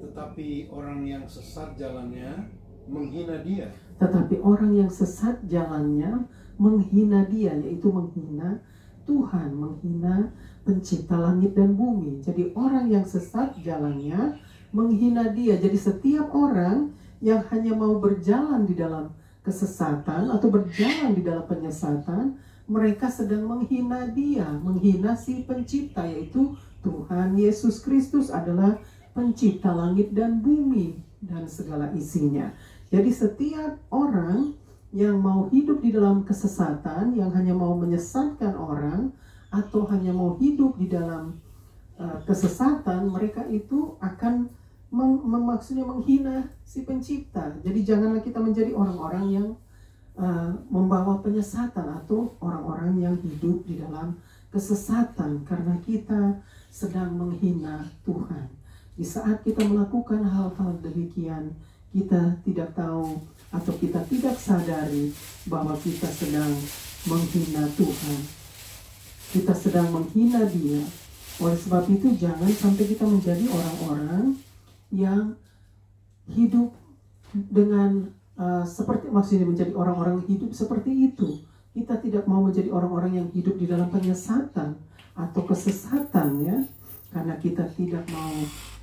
tetapi orang yang sesat jalannya menghina dia. Tetapi orang yang sesat jalannya menghina dia, yaitu menghina Tuhan, menghina pencipta langit dan bumi. Jadi orang yang sesat jalannya menghina dia. Jadi setiap orang yang hanya mau berjalan di dalam kesesatan atau berjalan di dalam penyesatan, mereka sedang menghina dia, menghina si pencipta, yaitu Tuhan Yesus Kristus adalah pencipta langit dan bumi dan segala isinya. Jadi setiap orang yang mau hidup di dalam kesesatan, yang hanya mau menyesatkan orang, atau hanya mau hidup di dalam kesesatan, mereka itu akan maksudnya menghina si pencipta. Jadi janganlah kita menjadi orang-orang yang membawa penyesatan atau orang-orang yang hidup di dalam kesesatan, karena kita sedang menghina Tuhan. Di saat kita melakukan hal-hal demikian, kita tidak tahu atau kita tidak sadari bahwa kita sedang menghina Tuhan. Kita sedang menghina Dia. Oleh sebab itu jangan sampai kita menjadi orang-orang yang hidup dengan seperti, maksudnya menjadi orang-orang hidup seperti itu. Kita tidak mau menjadi orang-orang yang hidup di dalam penyesatan atau kesesatan, ya, karena kita tidak mau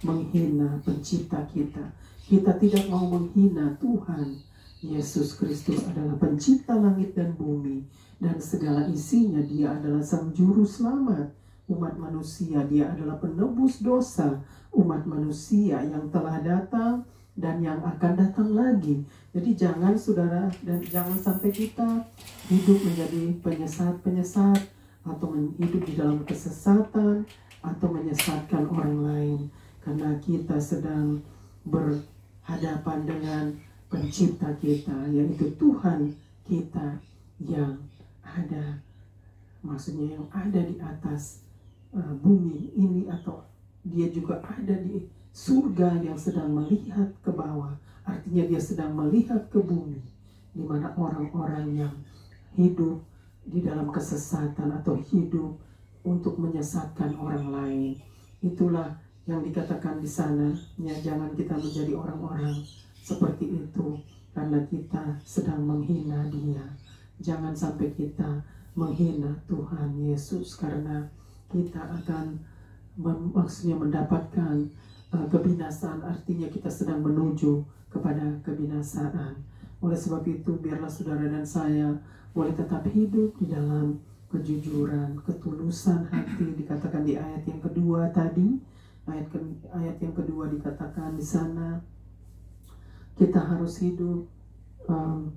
menghina pencipta kita. Kita tidak mau menghina Tuhan. Yesus Kristus adalah pencipta langit dan bumi dan segala isinya. Dia adalah sang juru selamat umat manusia. Dia adalah penebus dosa umat manusia yang telah datang dan yang akan datang lagi. Jadi jangan saudara, dan jangan sampai kita hidup menjadi penyesat-penyesat atau hidup di dalam kesesatan atau menyesatkan orang lain, karena kita sedang berhadapan dengan pencipta kita, yaitu Tuhan kita yang ada, maksudnya yang ada di atas bumi ini, atau dia juga ada di surga yang sedang melihat ke bawah. Artinya dia sedang melihat ke bumi, di mana orang-orang yang hidup di dalam kesesatan atau hidup untuk menyesatkan orang lain. Itulah yang dikatakan di sana, ya, jangan kita menjadi orang-orang seperti itu, karena kita sedang menghina Dia. Jangan sampai kita menghina Tuhan Yesus, karena kita akan maksudnya mendapatkan kebinasaan. Artinya kita sedang menuju kepada kebinasaan. Oleh sebab itu biarlah saudara dan saya boleh tetap hidup di dalam kejujuran, ketulusan hati. Dikatakan di ayat yang kedua tadi, ayat yang kedua dikatakan di sana, kita harus hidup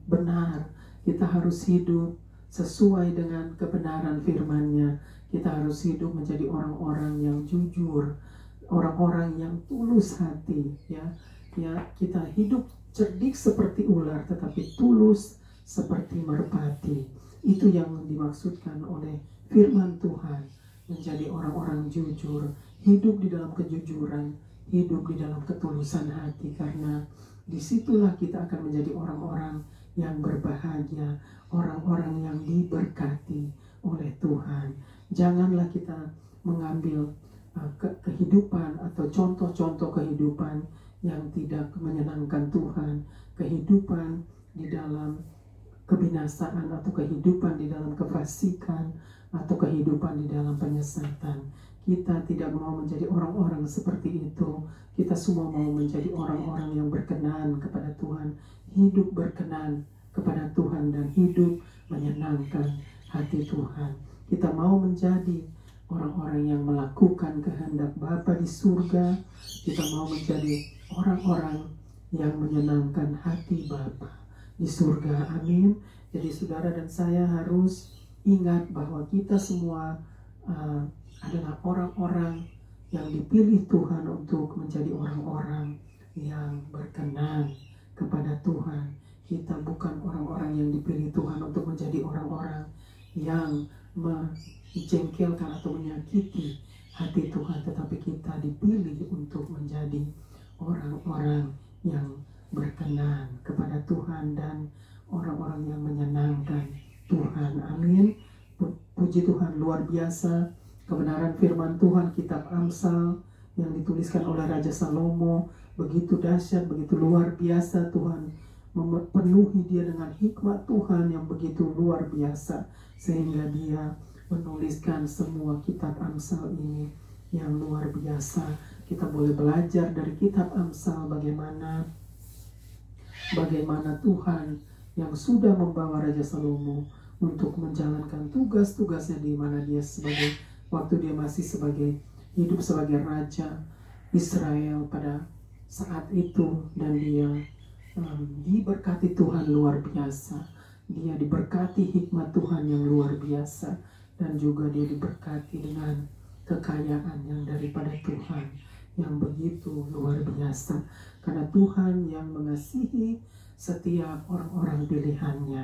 benar, kita harus hidup sesuai dengan kebenaran firman-Nya. Kita harus hidup menjadi orang-orang yang jujur, orang-orang yang tulus hati, ya. Kita hidup cerdik seperti ular, tetapi tulus seperti merpati. Itu yang dimaksudkan oleh firman Tuhan, menjadi orang-orang jujur, hidup di dalam kejujuran, hidup di dalam ketulusan hati, karena disitulah kita akan menjadi orang-orang yang berbahagia, orang-orang yang diberkati oleh Tuhan. Janganlah kita mengambil kehidupan atau contoh-contoh kehidupan yang tidak menyenangkan Tuhan, kehidupan di dalam kebinasaan atau kehidupan di dalam kefasikan atau kehidupan di dalam penyesatan. Kita tidak mau menjadi orang-orang seperti itu. Kita semua mau menjadi orang-orang yang berkenan kepada Tuhan, hidup berkenan kepada Tuhan dan hidup menyenangkan hati Tuhan. Kita mau menjadi orang-orang yang melakukan kehendak Bapa di surga. Kita mau menjadi orang-orang yang menyenangkan hati Bapa di surga. Amin. Jadi saudara dan saya harus ingat bahwa kita semua adalah orang-orang yang dipilih Tuhan untuk menjadi orang-orang yang berkenan kepada Tuhan. Kita bukan orang-orang yang dipilih Tuhan untuk menjadi orang-orang yang menjengkelkan atau menyakiti hati Tuhan, tetapi kita dipilih untuk menjadi orang-orang yang berkenan kepada Tuhan dan orang-orang yang menyenangkan Tuhan. Amin. Puji Tuhan, luar biasa kebenaran firman Tuhan, kitab Amsal yang dituliskan oleh Raja Salomo, begitu dahsyat, begitu luar biasa. Tuhan memenuhi dia dengan hikmat Tuhan yang begitu luar biasa, sehingga dia menuliskan semua kitab Amsal ini yang luar biasa. Kita boleh belajar dari kitab Amsal bagaimana Tuhan yang sudah membawa Raja Salomo untuk menjalankan tugas-tugasnya di mana dia waktu dia masih hidup sebagai raja Israel pada saat itu, dan dia diberkati Tuhan luar biasa. Dia diberkati hikmat Tuhan yang luar biasa, dan juga dia diberkati dengan kekayaan yang daripada Tuhan yang begitu luar biasa, karena Tuhan yang mengasihi setiap orang-orang pilihannya.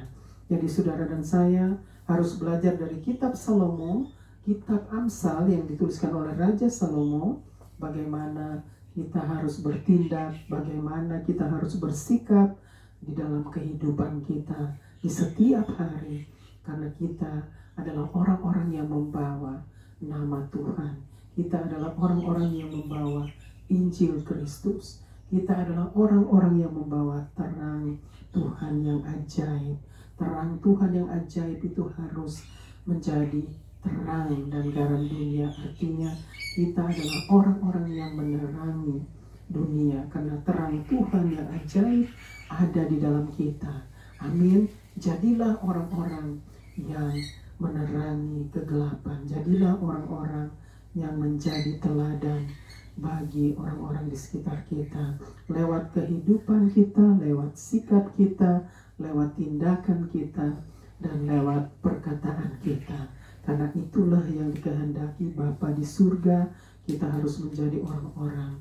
Jadi saudara dan saya harus belajar dari kitab Salomo, kitab Amsal yang dituliskan oleh Raja Salomo, bagaimana kita harus bertindak, bagaimana kita harus bersikap di dalam kehidupan kita di setiap hari, karena kita adalah orang-orang yang membawa nama Tuhan. Kita adalah orang-orang yang membawa Injil Kristus. Kita adalah orang-orang yang membawa terang Tuhan yang ajaib. Terang Tuhan yang ajaib itu harus menjadi terang dan garam dunia. Artinya kita adalah orang-orang yang menerangi dunia, karena terang Tuhan yang ajaib ada di dalam kita. Amin. Jadilah orang-orang yang menerangi kegelapan. Jadilah orang-orang yang menjadi teladan bagi orang-orang di sekitar kita, lewat kehidupan kita, lewat sikap kita, lewat tindakan kita, dan lewat perkataan kita. Karena itulah yang dikehendaki Bapa di surga. Kita harus menjadi orang-orang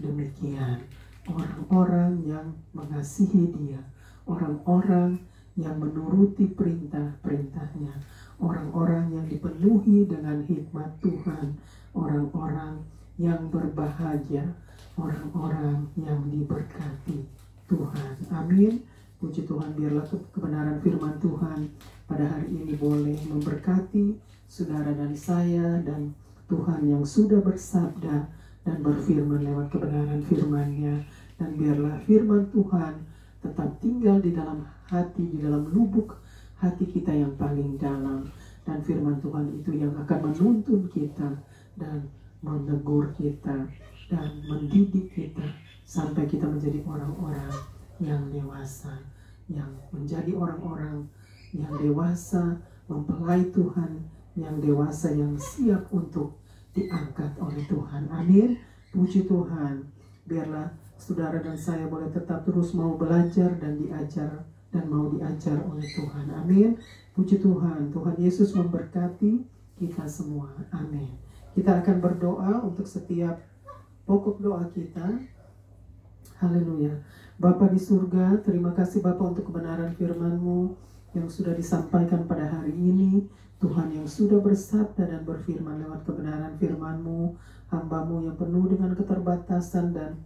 demikian, orang-orang yang mengasihi Dia, orang-orang yang menuruti perintah-perintahnya, orang-orang yang dipenuhi dengan hikmat Tuhan, orang-orang yang berbahagia, orang-orang yang diberkati Tuhan. Amin. Puji Tuhan, biarlah kebenaran firman Tuhan pada hari ini boleh memberkati saudara dan saya, dan Tuhan yang sudah bersabda dan berfirman lewat kebenaran firman-Nya. Dan biarlah firman Tuhan tetap tinggal di dalam hati, di dalam lubuk hati kita yang paling dalam. Dan firman Tuhan itu yang akan menuntun kita dan menegur kita dan mendidik kita sampai kita menjadi orang-orang yang dewasa, yang menjadi orang-orang yang dewasa, mempelai Tuhan yang dewasa, yang siap untuk diangkat oleh Tuhan. Amin. Puji Tuhan. Biarlah saudara dan saya boleh tetap terus mau belajar dan diajar dan mau diajar oleh Tuhan. Amin. Puji Tuhan. Tuhan Yesus memberkati kita semua. Amin. Kita akan berdoa untuk setiap pokok doa kita. Haleluya. Bapa di surga, terima kasih Bapa untuk kebenaran firman-Mu yang sudah disampaikan pada hari ini. Tuhan yang sudah bersabda dan berfirman lewat kebenaran firman-Mu, hamba-Mu yang penuh dengan keterbatasan dan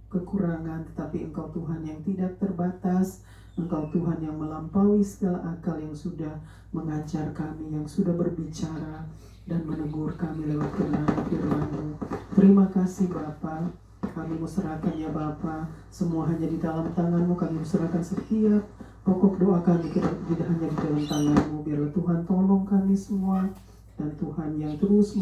kekurangan, tetapi Engkau Tuhan yang tidak terbatas. Engkau Tuhan yang melampaui segala akal, yang sudah mengajar kami, yang sudah berbicara dan menegur kami lewat kebenaran firman-Mu. Terima kasih Bapa. Kami serahkan ya Bapa, semua hanya di dalam tangan-Mu. Kami serahkan setiap pokok doa kami tidak hanya di dalam tangan-Mu. Biarlah Tuhan tolong kami semua, dan Tuhan yang terus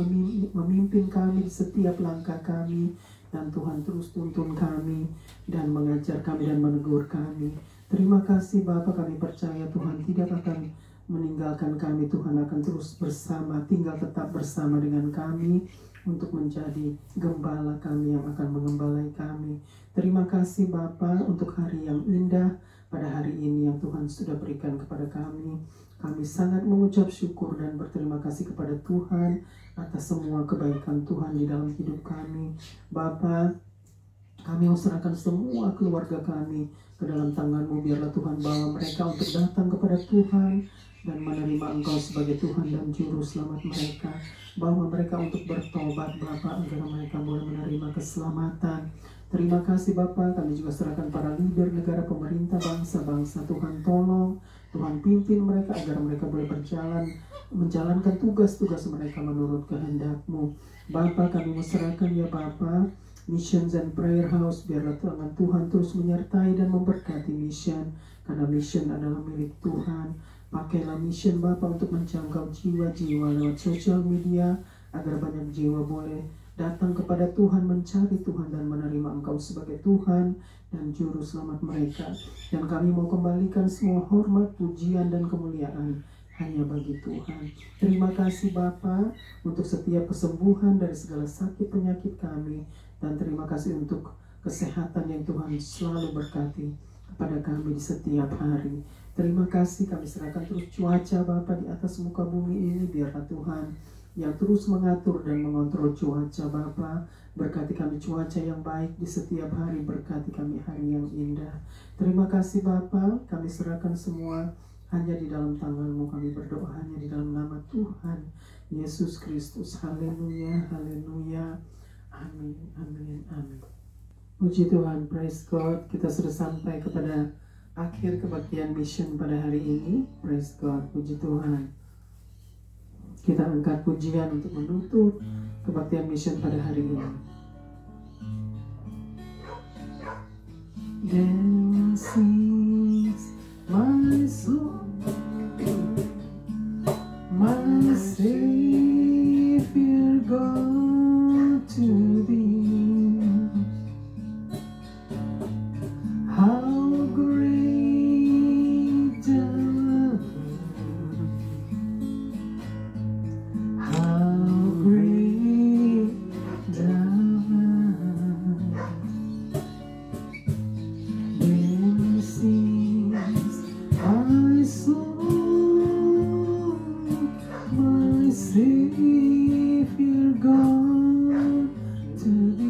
memimpin kami di setiap langkah kami, dan Tuhan terus tuntun kami dan mengajar kami dan menegur kami. Terima kasih Bapa, kami percaya Tuhan tidak akan meninggalkan kami. Tuhan akan terus bersama, tinggal tetap bersama dengan kami untuk menjadi gembala kami yang akan mengembalai kami. Terima kasih Bapa untuk hari yang indah pada hari ini yang Tuhan sudah berikan kepada kami. Kami sangat mengucap syukur dan berterima kasih kepada Tuhan atas semua kebaikan Tuhan di dalam hidup kami. Bapa, kami serahkan semua keluarga kami ke dalam tangan-Mu. Biarlah Tuhan bawa mereka untuk datang kepada Tuhan dan menerima Engkau sebagai Tuhan dan Juru Selamat mereka. Bawa mereka untuk bertobat Bapa, agar mereka boleh menerima keselamatan. Terima kasih Bapa, kami juga serahkan para leader negara, pemerintah, bangsa-bangsa. Tuhan tolong, Tuhan pimpin mereka agar mereka boleh menjalankan tugas-tugas mereka menurut kehendak-Mu. Bapa, kami serahkan ya Bapa, Missions and Prayer House. Biarlah tangan Tuhan terus menyertai dan memberkati mission, karena mission adalah milik Tuhan. Pakailah mission Bapa untuk menjangkau jiwa-jiwa lewat sosial media, agar banyak jiwa boleh datang kepada Tuhan, mencari Tuhan dan menerima Engkau sebagai Tuhan dan Juru Selamat mereka. Dan kami mau kembalikan semua hormat, pujian, dan kemuliaan hanya bagi Tuhan. Terima kasih Bapa untuk setiap kesembuhan dari segala sakit penyakit kami, dan terima kasih untuk kesehatan yang Tuhan selalu berkati kepada kami di setiap hari. Terima kasih, kami serahkan terus cuaca Bapa di atas muka bumi ini. Biarlah Tuhan yang terus mengatur dan mengontrol cuaca Bapa. Berkati kami cuaca yang baik di setiap hari, berkati kami hari yang indah. Terima kasih Bapa, kami serahkan semua hanya di dalam tangan-Mu. Kami berdoa hanya di dalam nama Tuhan Yesus Kristus. Haleluya, haleluya, amin, amin, amin. Puji Tuhan, praise God. Kita sudah sampai kepada akhir kebaktian mission pada hari ini. Praise God, puji Tuhan. Kita angkat pujian untuk menutup kebaktian mission pada hari ini. Then sings my soul, my Savior God to Thee. How great thou art, how great thou art. Then sings my soul, my Savior God to Thee.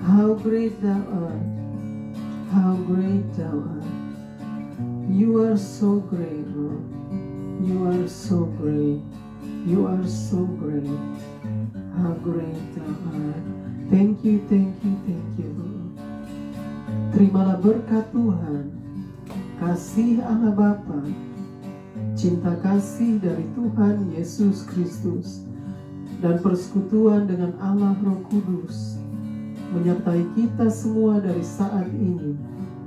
How great thou art, how great thou art. You are so great, Lord. You are so great. You are so great. How great thou art. Thank you, thank you, thank you, Lord. Terimalah berkat Tuhan, kasih Allah Bapa, cinta kasih dari Tuhan Yesus Kristus, dan persekutuan dengan Allah Roh Kudus menyertai kita semua dari saat ini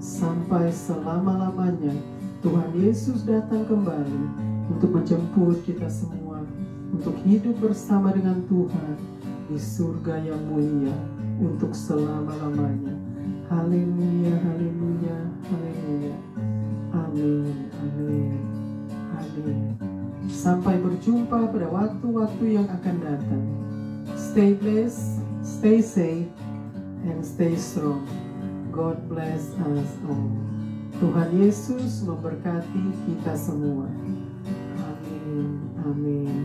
sampai selama-lamanya. Tuhan Yesus datang kembali untuk menjemput kita semua untuk hidup bersama dengan Tuhan di surga yang mulia untuk selama-lamanya. Haleluya, haleluya, haleluya. Amin, amin, amin. Sampai berjumpa pada waktu-waktu yang akan datang. Stay blessed, stay safe, and stay strong. God bless us all. Tuhan Yesus memberkati kita semua. Amin, amin.